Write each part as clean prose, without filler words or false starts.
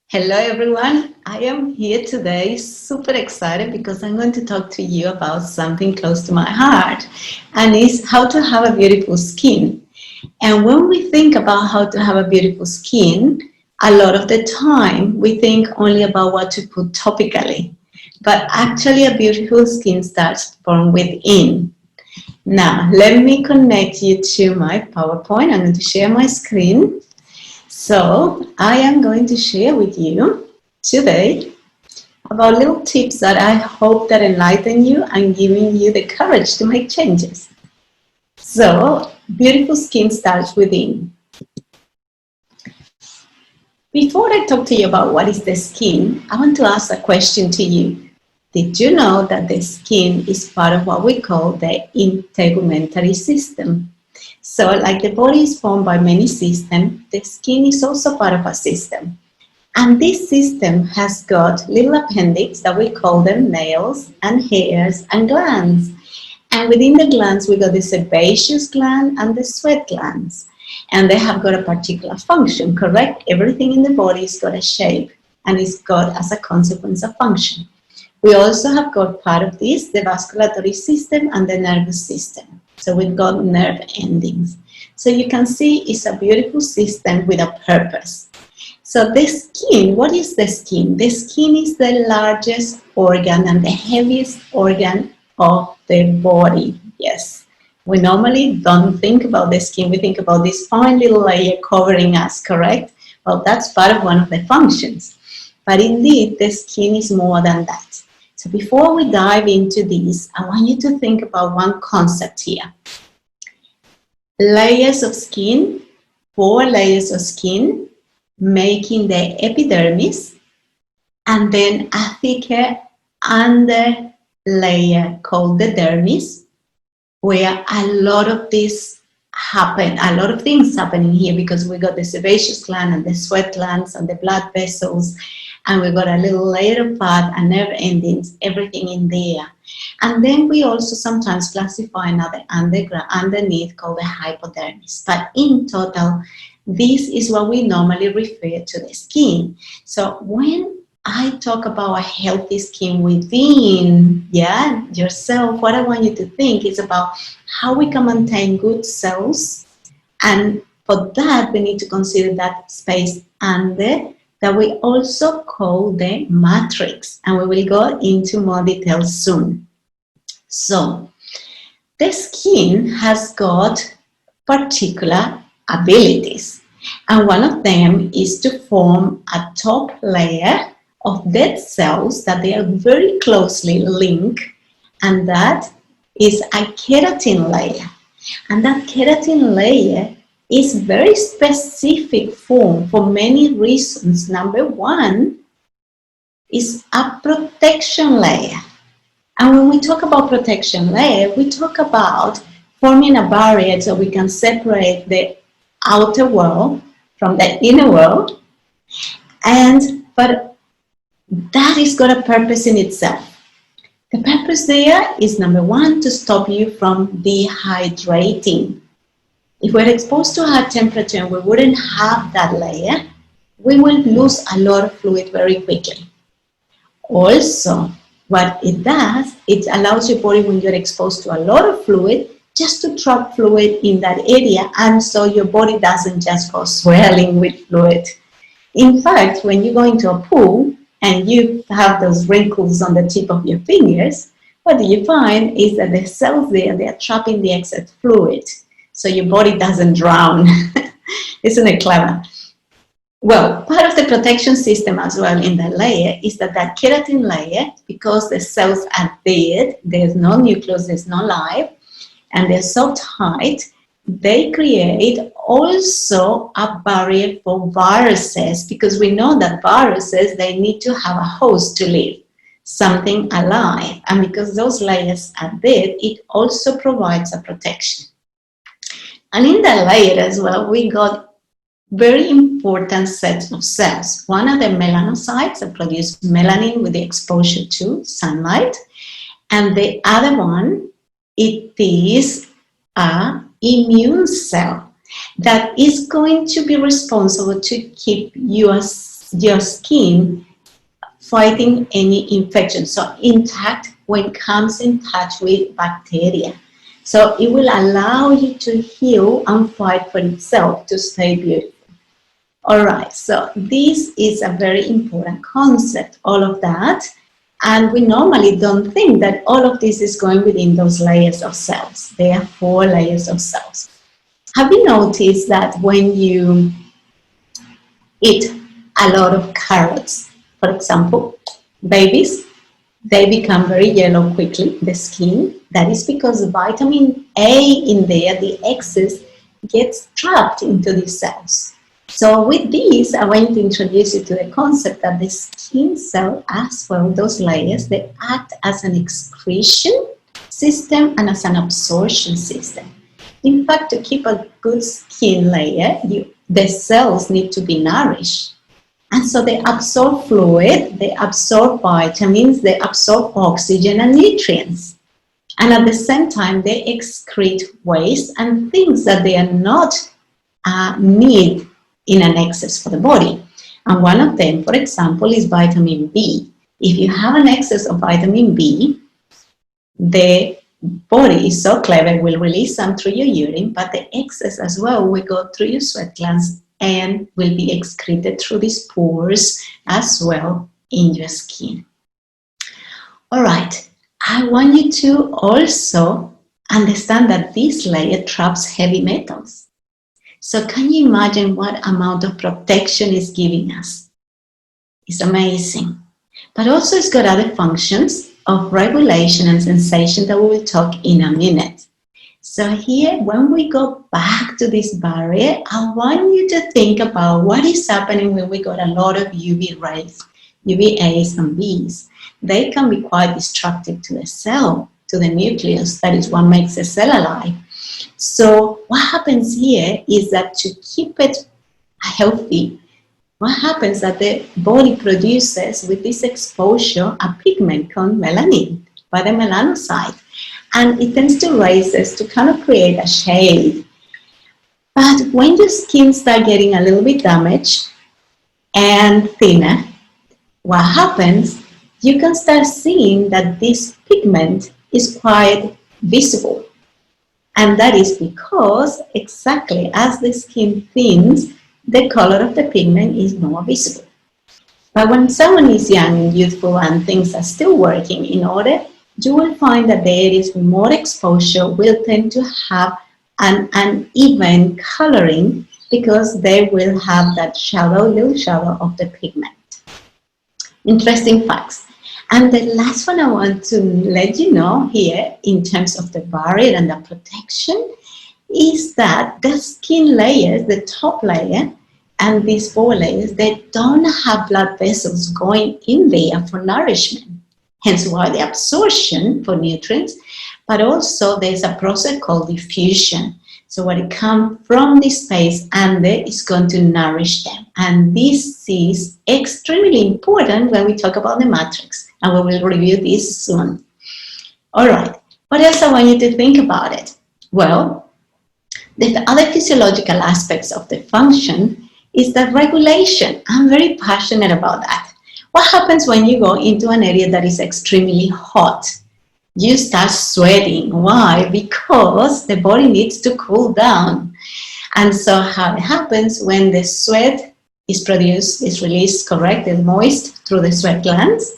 Hello everyone, I am here today super excited because I'm going to talk to you about something close to my heart, and it's how to have a beautiful skin. And when we think about how to have a beautiful skin, a lot of the time we think only about what to put topically, but actually a beautiful skin starts from within. Now let me connect you to my PowerPoint. I'm going to share my screen. So I am going to share with you today about little tips that I hope that enlighten you and giving you the courage to make changes. So beautiful skin starts within. Before I talk to you about what is the skin, I want to ask a question to you. Did you know that the skin is part of what we call the integumentary system? So like the body is formed by many systems, the skin is also part of a system. And this system has got little appendix that we call them nails and hairs and glands. And within the glands, we got the sebaceous gland and the sweat glands. And they have got a particular function, correct? Everything in the body has got a shape and it's got as a consequence a function. We also have got part of this, the vasculatory system and the nervous system. So we've got nerve endings. So you can see it's a beautiful system with a purpose. So the skin, what is the skin? The skin is the largest organ and the heaviest organ of the body. Yes. We normally don't think about the skin. We think about this fine little layer covering us, correct? Well, that's part of one of the functions. But indeed, the skin is more than that. So before we dive into this, I want you to think about one concept here. Layers of skin, 4 layers of skin, making the epidermis, and then a thicker under layer called the dermis, where a lot of this happen, a lot of things happening here because we got the sebaceous gland and the sweat glands and the blood vessels, and we got a little layer of fat and nerve endings, everything in there. And then we also sometimes classify another underneath called the hypodermis. But in total, this is what we normally refer to the skin. So when I talk about a healthy skin within, yourself, what I want you to think is about how we can maintain good cells. And for that, we need to consider that space under that we also call the matrix, and we will go into more details soon. So the skin has got particular abilities, and one of them is to form a top layer of dead cells that they are very closely linked, and that is a keratin layer. And that keratin layer is very specific form for many reasons. Number one is a protection layer. And when we talk about protection layer, we talk about forming a barrier so we can separate the outer world from the inner world. But that has got a purpose in itself. The purpose there is number one, to stop you from dehydrating. If we're exposed to high temperature and we wouldn't have that layer, we will lose a lot of fluid very quickly. Also, what it does, it allows your body, when you're exposed to a lot of fluid, just to trap fluid in that area, and so your body doesn't just go swelling with fluid. In fact, when you go into a pool and you have those wrinkles on the tip of your fingers, what you find is that the cells there, they are trapping the excess fluid, so your body doesn't drown. Isn't it clever? Well, part of the protection system as well in the layer is that keratin layer, because the cells are dead, there's no nucleus, there's no life, and they're so tight, they create also a barrier for viruses, because we know that viruses, they need to have a host to live, something alive. And because those layers are dead, it also provides a protection. And in the layer as well, we got very important sets of cells. One are the melanocytes that produce melanin with the exposure to sunlight. And the other one, it is an immune cell that is going to be responsible to keep your your skin fighting any infection. So intact when it comes in touch with bacteria. So it will allow you to heal and fight for itself to stay beautiful. All right, so this is a very important concept, all of that. And we normally don't think that all of this is going within those layers of cells. There are 4 layers of cells. Have you noticed that when you eat a lot of carrots, for example, babies, they become very yellow quickly, the skin? That is because the vitamin A in there, the excess, gets trapped into these cells. So with this, I want to introduce you to the concept that the skin cell as well, those layers, they act as an excretion system and as an absorption system. In fact, to keep a good skin layer, the cells need to be nourished. And so they absorb fluid, they absorb vitamins, they absorb oxygen and nutrients. And at the same time, they excrete waste and things that they are not need in an excess for the body. And one of them, for example, is vitamin B. If you have an excess of vitamin B, the body is so clever, will release some through your urine, but the excess as well will go through your sweat glands and will be excreted through these pores as well in your skin. All right, I want you to also understand that this layer traps heavy metals. So can you imagine what amount of protection it's giving us? It's amazing. But also it's got other functions of regulation and sensation that we will talk in a minute. So here, when we go back to this barrier, I want you to think about what is happening when we got a lot of UV rays, UVAs and Bs. They can be quite destructive to the cell, to the nucleus. That is what makes a cell alive. So what happens here is that to keep it healthy, what happens that the body produces with this exposure a pigment called melanin by the melanocyte, and it tends to raise this to kind of create a shade. But when your skin starts getting a little bit damaged and thinner, what happens, you can start seeing that this pigment is quite visible. And that is because exactly as the skin thins, the color of the pigment is more visible. But when someone is young and youthful and things are still working in order, you will find that the areas with more exposure will tend to have an uneven coloring because they will have that little shadow of the pigment. Interesting facts. And the last one I want to let you know here in terms of the barrier and the protection is that the skin layers, the top layer and these 4 layers, they don't have blood vessels going in there for nourishment. Hence why the absorption for nutrients, but also there's a process called diffusion. So when it comes from this space and there is going to nourish them. And this is extremely important when we talk about the matrix. And we will review this soon. All right, what else I want you to think about it? Well, the other physiological aspects of the function is the regulation. I'm very passionate about that. What happens when you go into an area that is extremely hot? You start sweating. Why? Because the body needs to cool down. And so how it happens when the sweat is produced, is released, correct, and moist through the sweat glands,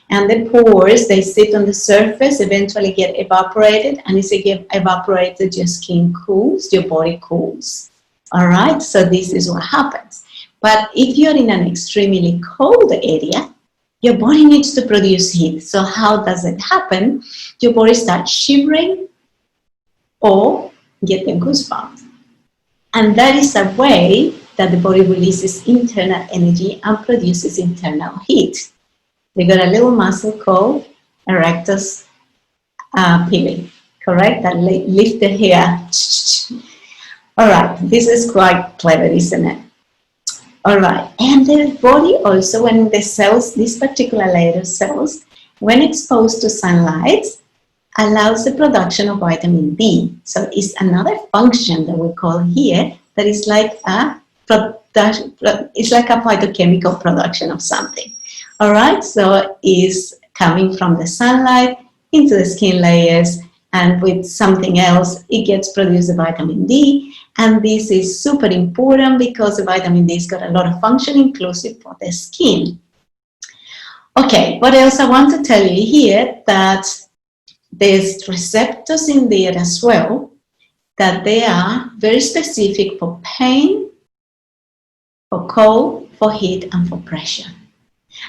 and the pores, they sit on the surface, eventually get evaporated, and as they get evaporated, your skin cools, your body cools. All right, so this is what happens. But if you're in an extremely cold area, your body needs to produce heat. So how does it happen? Your body starts shivering or getting goosebumps. And that is a way that the body releases internal energy and produces internal heat. We got a little muscle called erectus pili, correct? That lift the hair. All right, this is quite clever, isn't it? All right, and the body also, when the cells, this particular layer of cells, when exposed to sunlight, allows the production of vitamin D. So it's another function that we call here that is like a it's like a phytochemical production of something. All right, so it's coming from the sunlight into the skin layers, and with something else, it gets produced the vitamin D. And this is super important because the vitamin D's got a lot of function, inclusive for the skin. Okay, what else I want to tell you here, that there's receptors in there as well, that they are very specific for pain, for cold, for heat, and for pressure.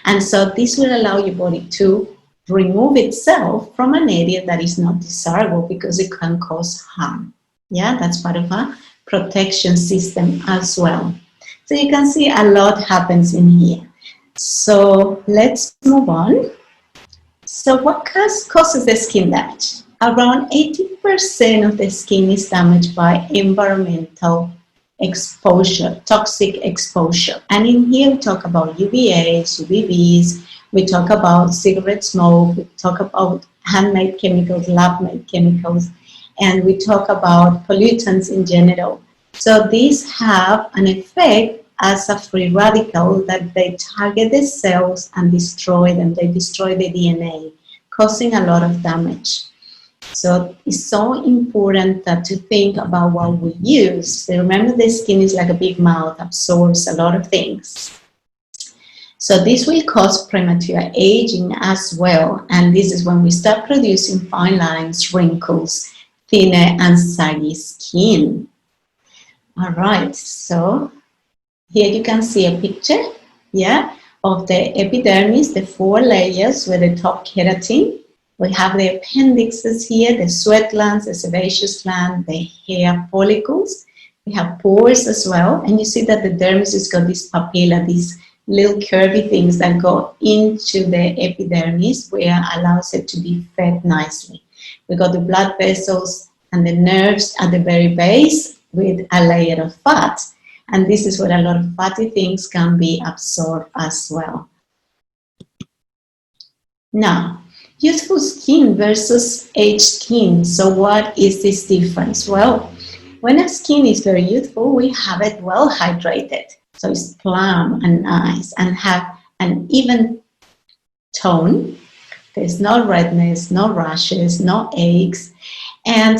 And so this will allow your body to remove itself from an area that is not desirable because it can cause harm. Yeah, that's part of a protection system as well. So you can see a lot happens in here. So let's move on. So what causes the skin damage? Around 80% of the skin is damaged by environmental exposure, toxic exposure. And in here we talk about UVAs, UVBs, we talk about cigarette smoke, we talk about handmade chemicals, lab-made chemicals, and we talk about pollutants in general. So these have an effect as a free radical that they target the cells and destroy them. They destroy the DNA, causing a lot of damage. So it's so important to think about what we use. So remember, the skin is like a big mouth, absorbs a lot of things. So this will cause premature aging as well. And this is when we start producing fine lines, wrinkles, thinner and saggy skin. All right, so here you can see a picture, yeah, of the epidermis, the 4 layers with the top keratin. We have the appendixes here, the sweat glands, the sebaceous gland, the hair follicles. We have pores as well. And you see that the dermis has got this papilla, these little curvy things that go into the epidermis where allows it to be fed nicely. We got the blood vessels and the nerves at the very base with a layer of fat. And this is where a lot of fatty things can be absorbed as well. Now, youthful skin versus aged skin. So what is this difference? Well, when a skin is very youthful, we have it well hydrated. So it's plump and nice and have an even tone. There's no redness, no rashes, no aches. And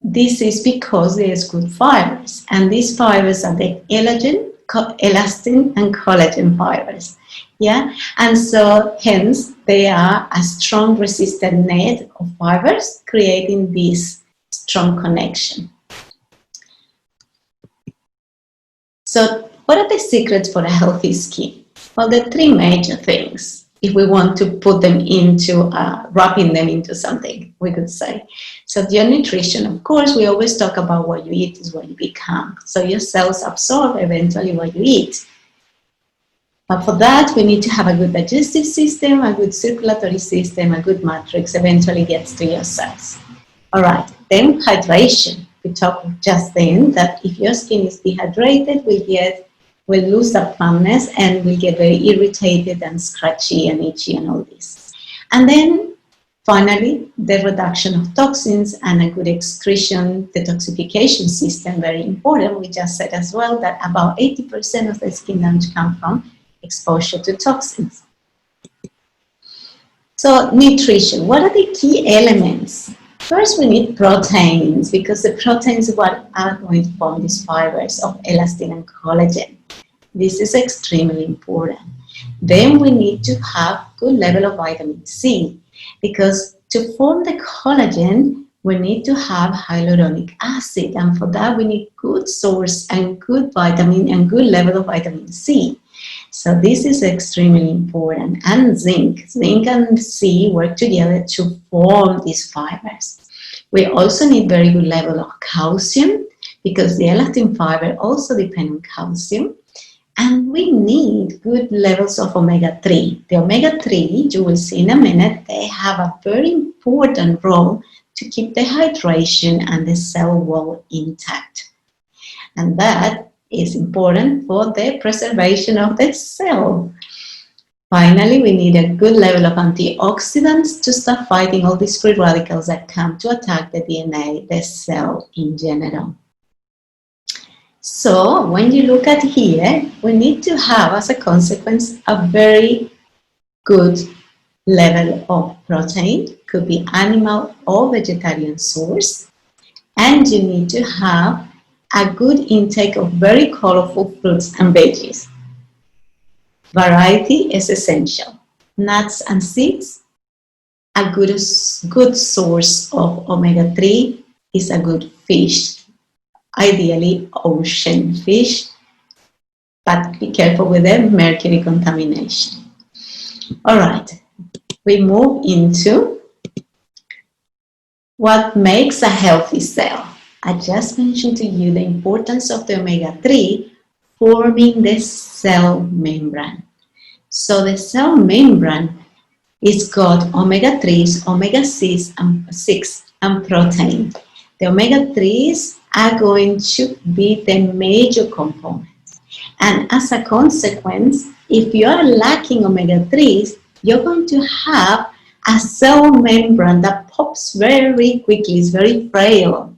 this is because there's good fibers. And these fibers are the elastin and collagen fibers. Yeah, and so hence they are a strong resistant net of fibers, creating this strong connection. So what are the secrets for a healthy skin? Well, there are 3 major things. If we want to put them into, wrapping them into something, we could say. So your nutrition, of course, we always talk about what you eat is what you become. So your cells absorb eventually what you eat. But for that, we need to have a good digestive system, a good circulatory system, a good matrix eventually gets to your cells. All right, then hydration. We talked just then that if your skin is dehydrated, we'll lose that plumpness and we'll get very irritated and scratchy and itchy and all this. And then finally, the reduction of toxins and a good excretion detoxification system, very important. We just said as well that about 80% of the skin damage comes from exposure to toxins. So nutrition, what are the key elements? First, we need proteins because the proteins are what are going to form these fibers of elastin and collagen. This is extremely important. Then we need to have good level of vitamin C because to form the collagen, we need to have hyaluronic acid, and for that we need good source and good vitamin and good level of vitamin C. So this is extremely important. And zinc. Zinc and C work together to form these fibers. We also need very good level of calcium because the elastin fiber also depend on calcium. And we need good levels of omega-3. The omega-3, you will see in a minute, they have a very important role to keep the hydration and the cell wall intact. And that is important for the preservation of the cell. Finally, we need a good level of antioxidants to start fighting all these free radicals that come to attack the DNA, the cell in general. So when you look at here, we need to have as a consequence a very good level of protein, could be animal or vegetarian source, and you need to have a good intake of very colorful fruits and veggies. Variety is essential. Nuts and seeds, a good source of omega-3 is a good fish, ideally ocean fish, but be careful with the mercury contamination. All right, we move into what makes a healthy cell. I just mentioned to you the importance of the omega-3 forming the cell membrane. So the cell membrane is got omega-3s, omega-6 and protein. The omega-3s are going to be the major components. And as a consequence, if you are lacking omega-3s, you're going to have a cell membrane that pops very quickly, it's very frail,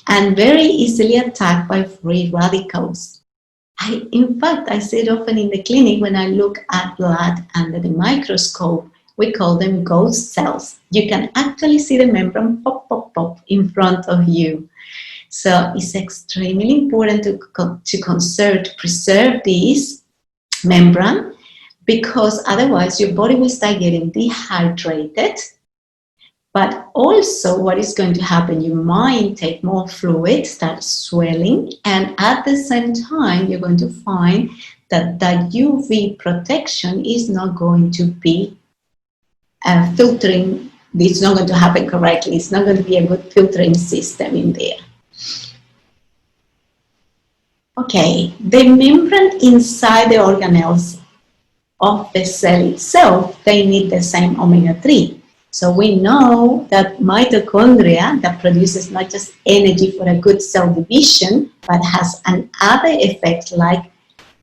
and very easily attacked by free radicals. In fact, I say it often in the clinic when I look at blood under the microscope, we call them ghost cells. You can actually see the membrane pop, pop, pop in front of you. So it's extremely important to preserve this membrane, because otherwise your body will start getting dehydrated. But also what is going to happen, you might take more fluid, start swelling, and at the same time you're going to find that that UV protection is not going to be filtering, it's not going to happen correctly, it's not going to be a good filtering system in there. Okay, the membrane inside the organelles of the cell itself, they need the same omega-3. So we know that mitochondria that produces not just energy for a good cell division, but has another effect like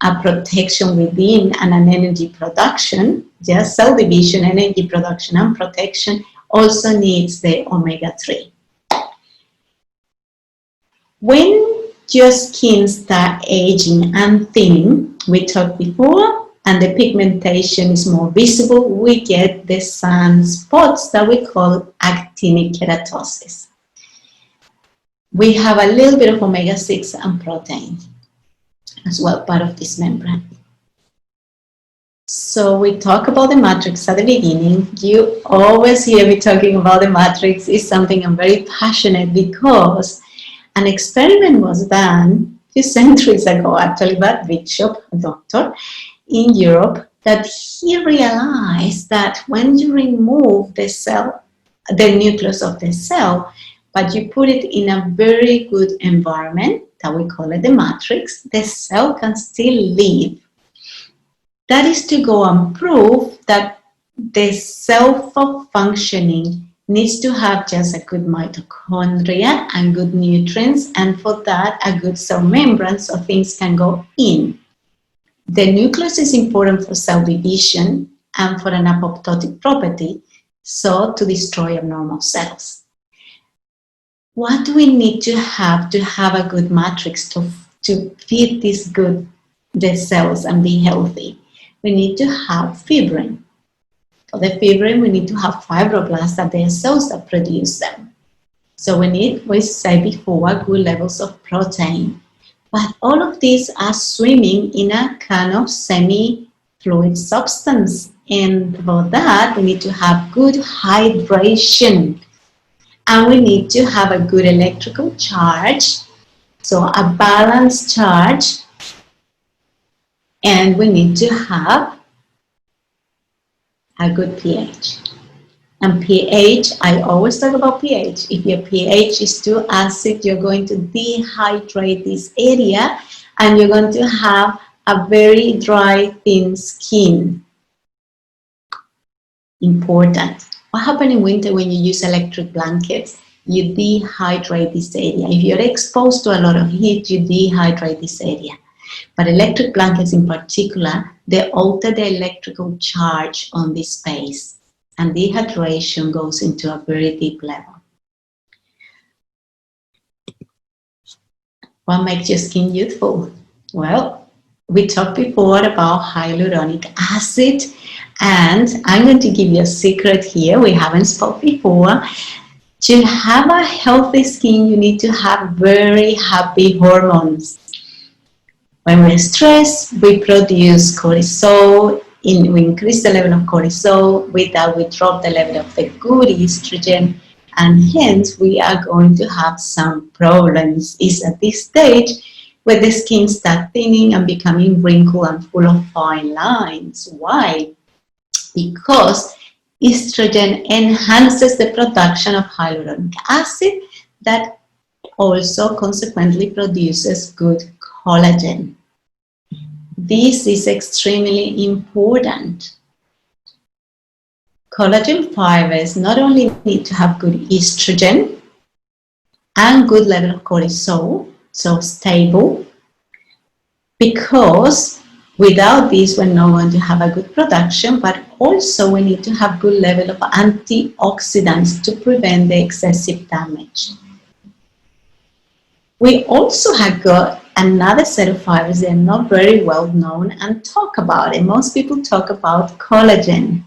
a protection within and an energy production. Just cell division, energy production and protection also needs the omega-3. When your skin starts aging and thinning, we talked before, and the pigmentation is more visible, we get the sunspots that we call actinic keratosis. We have a little bit of omega-6 and protein as well, part of this membrane. So we talk about the matrix at the beginning. You always hear me talking about the matrix. It's something I'm very passionate because an experiment was done a few centuries ago, actually, by Bishop, a doctor in Europe, that he realized that when you remove the cell, the nucleus of the cell, but you put it in a very good environment, that we call it the matrix, the cell can still live. That is to go and prove that the cell functioning needs to have just a good mitochondria and good nutrients, and for that a good cell membrane so things can go in. The nucleus is important for cell division and for an apoptotic property, so to destroy abnormal cells. What do we need to have a good matrix to feed the cells and be healthy? We need to have fibrin. For the fibrin, we need to have fibroblasts, that they are cells that produce them. So we said before, good levels of protein. But all of these are swimming in a kind of semi-fluid substance. And for that, we need to have good hydration. And we need to have a good electrical charge, so a balanced charge. And we need to have a good pH. And pH, I always talk about pH. If your pH is too acid, you're going to dehydrate this area and you're going to have a very dry, thin skin. Important. What happens in winter when you use electric blankets? You dehydrate this area. If you're exposed to a lot of heat, you dehydrate this area. But electric blankets in particular, they alter the electrical charge on this space. And dehydration goes into a very deep level. What makes your skin youthful? Well, we talked before about hyaluronic acid, and I'm going to give you a secret here we haven't spoke before. To have a healthy skin, you need to have very happy hormones. When we're stressed, we produce cortisol. We increase the level of cortisol. With that, we drop the level of the good estrogen, and hence we are going to have some problems. It's at this stage where the skin starts thinning and becoming wrinkled and full of fine lines. Why? Because estrogen enhances the production of hyaluronic acid that also consequently produces good collagen. This is extremely important. Collagen fibers not only need to have good estrogen and good level of cortisol, so stable, because without this we're not going to have a good production, but also we need to have good level of antioxidants to prevent the excessive damage. We also have got another set of fibers that are not very well known and talk about it. Most people talk about collagen.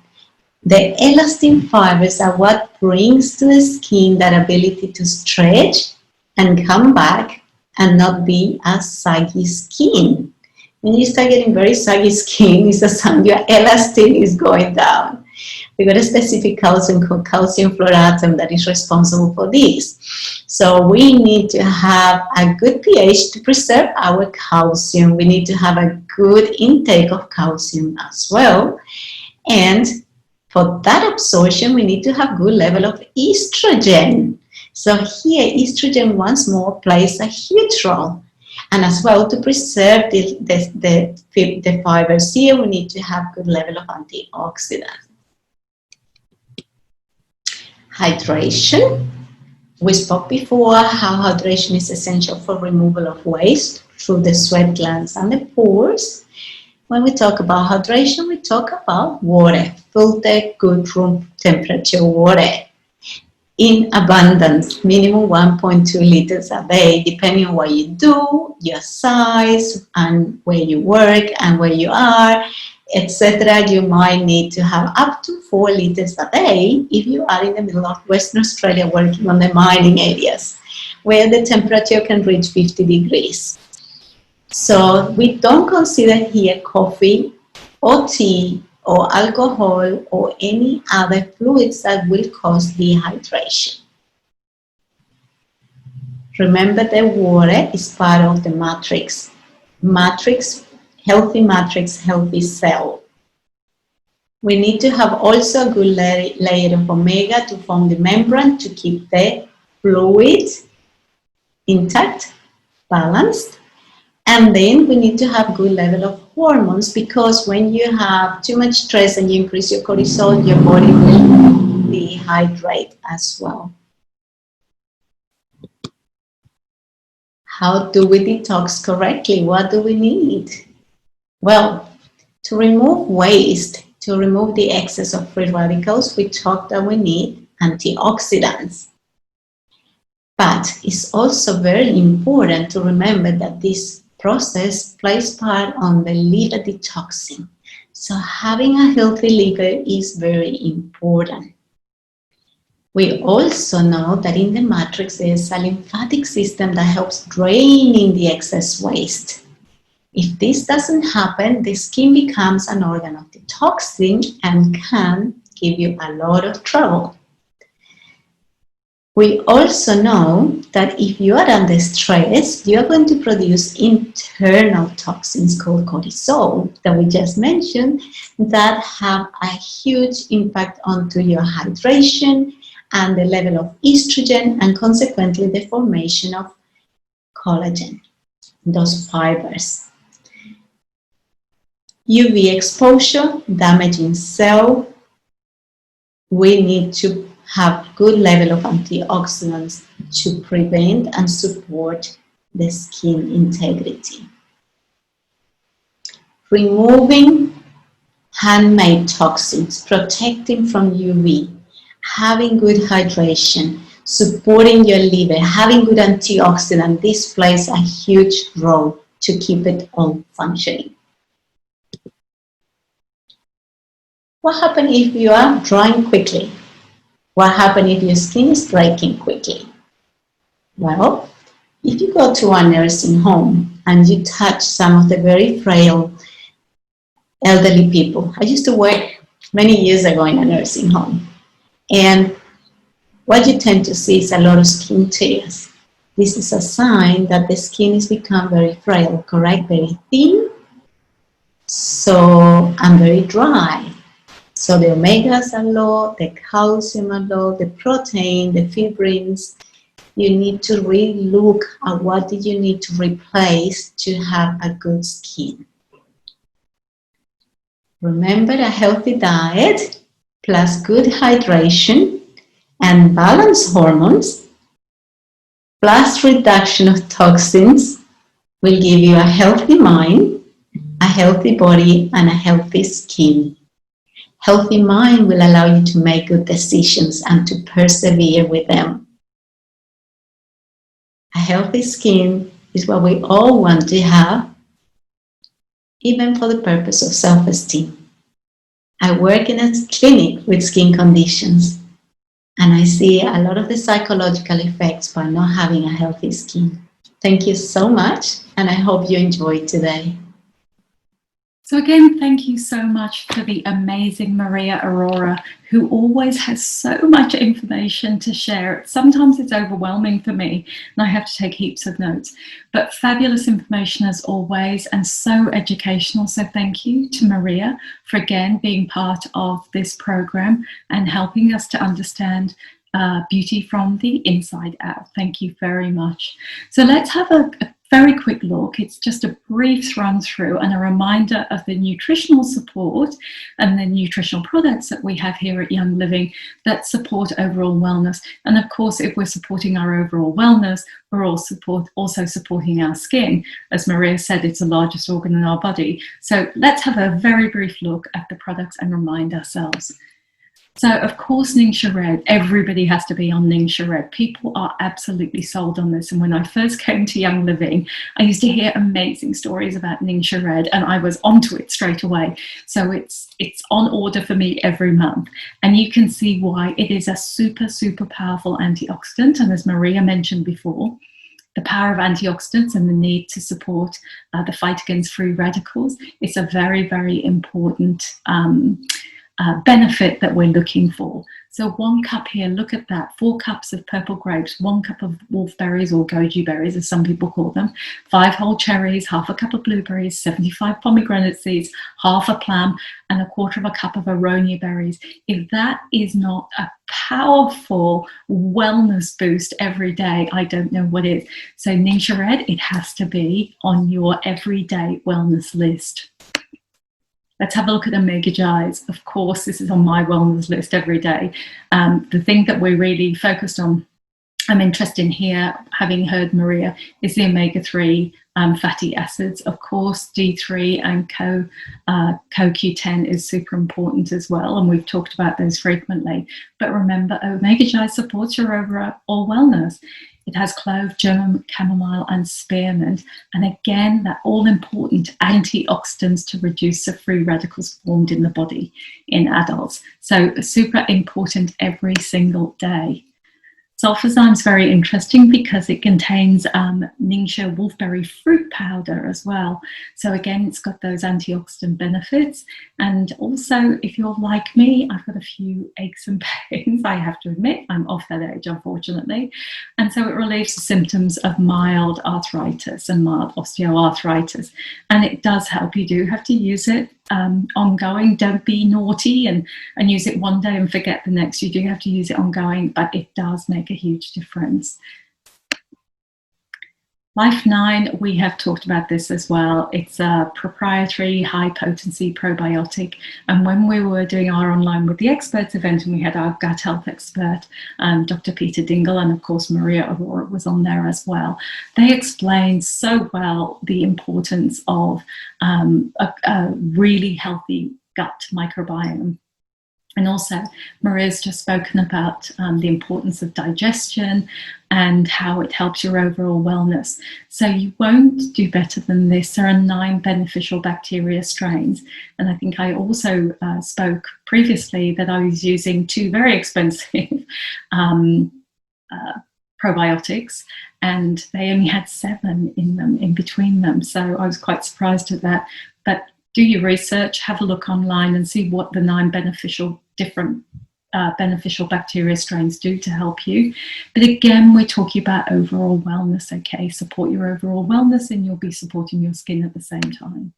The elastin fibers are what brings to the skin that ability to stretch and come back and not be a saggy skin. When you start getting very saggy skin, it's a sign your elastin is going down. We got a specific calcium called calcium fluoratum that is responsible for this. So we need to have a good pH to preserve our calcium. We need to have a good intake of calcium as well. And for that absorption, we need to have good level of estrogen. So here, estrogen once more plays a huge role. And as well, to preserve the fibers here, we need to have good level of antioxidants. Hydration. We spoke before how hydration is essential for removal of waste through the sweat glands and the pores. When we talk about hydration, we talk about water, filtered, good room temperature water in abundance, minimum 1.2 liters a day, depending on what you do, your size, and where you work and where you are, etc. You might need to have up to 4 liters a day if you are in the middle of Western Australia working on the mining areas, where the temperature can reach 50 degrees. So we don't consider here coffee or tea or alcohol or any other fluids that will cause dehydration. Remember, the water is part of the matrix. Healthy matrix, healthy cell. We need to have also a good layer of omega to form the membrane to keep the fluid intact, balanced. And then we need to have good level of hormones, because when you have too much stress and you increase your cortisol, your body will dehydrate as well. How do we detox correctly? What do we need? Well, to remove waste, to remove the excess of free radicals, we talked that we need antioxidants. But it's also very important to remember that this process plays part on the liver detoxing. So having a healthy liver is very important. We also know that in the matrix there is a lymphatic system that helps draining the excess waste. If this doesn't happen, the skin becomes an organ of detoxing and can give you a lot of trouble. We also know that if you are under stress, you are going to produce internal toxins called cortisol that we just mentioned that have a huge impact onto your hydration and the level of estrogen and consequently the formation of collagen, those fibers. UV exposure, damaging cell. We need to have good level of antioxidants to prevent and support the skin integrity. Removing handmade toxins, protecting from UV, having good hydration. supporting your liver, having good antioxidant. This plays a huge role to keep it all functioning. What happens if you are drying quickly? What happens if your skin is breaking quickly? Well, if you go to a nursing home and you touch some of the very frail elderly people. I used to work many years ago in a nursing home, and what you tend to see is a lot of skin tears. This is a sign that the skin has become very frail, correct? Very thin, and very dry. So the omegas are low, the calcium are low, the protein, the fibrins. You need to really look at what do you need to replace to have a good skin. Remember, a healthy diet plus good hydration and balanced hormones plus reduction of toxins will give you a healthy mind, a healthy body, and a healthy skin. Healthy mind will allow you to make good decisions and to persevere with them. A healthy skin is what we all want to have, even for the purpose of self-esteem. I work in a clinic with skin conditions, and I see a lot of the psychological effects by not having a healthy skin. Thank you so much, and I hope you enjoyed today. So again, thank you so much to the amazing Maria Arora, who always has so much information to share. Sometimes it's overwhelming for me, and I have to take heaps of notes. But fabulous information as always, and so educational. So thank you to Maria for again being part of this program and helping us to understand beauty from the inside out. Thank you very much. So let's have a very quick look. It's just a brief run through and a reminder of the nutritional support and the nutritional products that we have here at Young Living that support overall wellness. And of course, if we're supporting our overall wellness, we're also supporting our skin. As Maria said, it's the largest organ in our body. So let's have a very brief look at the products and remind ourselves. So, of course, Ningxia Red, everybody has to be on Ningxia Red. People are absolutely sold on this. And when I first came to Young Living, I used to hear amazing stories about Ningxia Red, and I was onto it straight away. So it's on order for me every month. And you can see why. It is a super, super powerful antioxidant. And as Maria mentioned before, the power of antioxidants and the need to support the fight against free radicals, it's a very, very important benefit that we're looking for. So 1 cup here, look at that, 4 cups of purple grapes, 1 cup of wolfberries or goji berries as some people call them, 5 whole cherries, half a cup of blueberries, 75 pomegranate seeds, half a plum, and 1/4 cup of aronia berries. If that is not a powerful wellness boost every day, I don't know what is. So Ningxia Red, it has to be on your everyday wellness list. Let's have a look at Maio-Bryce. Of course, this is on my wellness list every day. The thing that we're really focused on, I'm interested in here, having heard Maria, is the omega-3 fatty acids. Of course, D3 and CoQ10 is super important as well, and we've talked about those frequently. But remember, Maio-Bryce supports your overall wellness. It has clove, German chamomile, and spearmint. And again, that all-important antioxidants to reduce the free radicals formed in the body in adults. So super important every single day. Sulfazyme is very interesting because it contains Ningxia wolfberry fruit powder as well. So again, it's got those antioxidant benefits. And also, if you're like me, I've got a few aches and pains. I have to admit, I'm off that age, unfortunately. And so it relieves the symptoms of mild arthritis and mild osteoarthritis. And it does help. You do have to use it ongoing. Don't be naughty and use it one day and forget the next. You do have to use it ongoing, but it does make a huge difference. Life 9, we have talked about this as well. It's a proprietary high potency probiotic. And when we were doing our Online with the Experts event, and we had our gut health expert, Dr. Peter Dingle, and of course Maria Arora was on there as well. They explained so well the importance of a really healthy gut microbiome. And also, Maria's just spoken about the importance of digestion and how it helps your overall wellness. So you won't do better than this. There are 9 beneficial bacteria strains. And I think I also spoke previously that I was using 2 very expensive probiotics, and they only had 7 in them, in between them. So I was quite surprised at that. But do your research, have a look online and see what the 9 different beneficial bacteria strains do to help you. But again, we're talking about overall wellness, okay? Support your overall wellness and you'll be supporting your skin at the same time.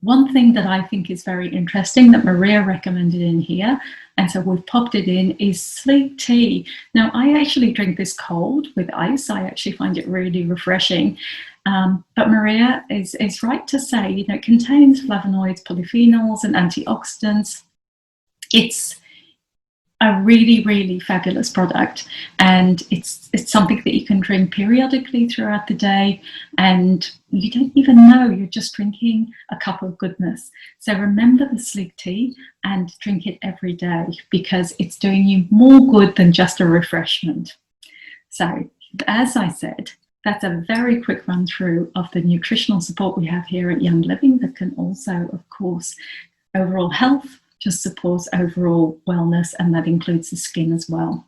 One thing that I think is very interesting that Maria recommended in here, and so we've popped it in, is sleep tea. Now, I actually drink this cold with ice. I actually find it really refreshing. But Maria is right to say, you know, it contains flavonoids, polyphenols, and antioxidants. It's a really, really fabulous product, and it's something that you can drink periodically throughout the day, and you don't even know you're just drinking a cup of goodness. So remember the sleep tea and drink it every day, because it's doing you more good than just a refreshment. So as I said, that's a very quick run through of the nutritional support we have here at Young Living that can also, of course, overall health, just supports overall wellness, and that includes the skin as well.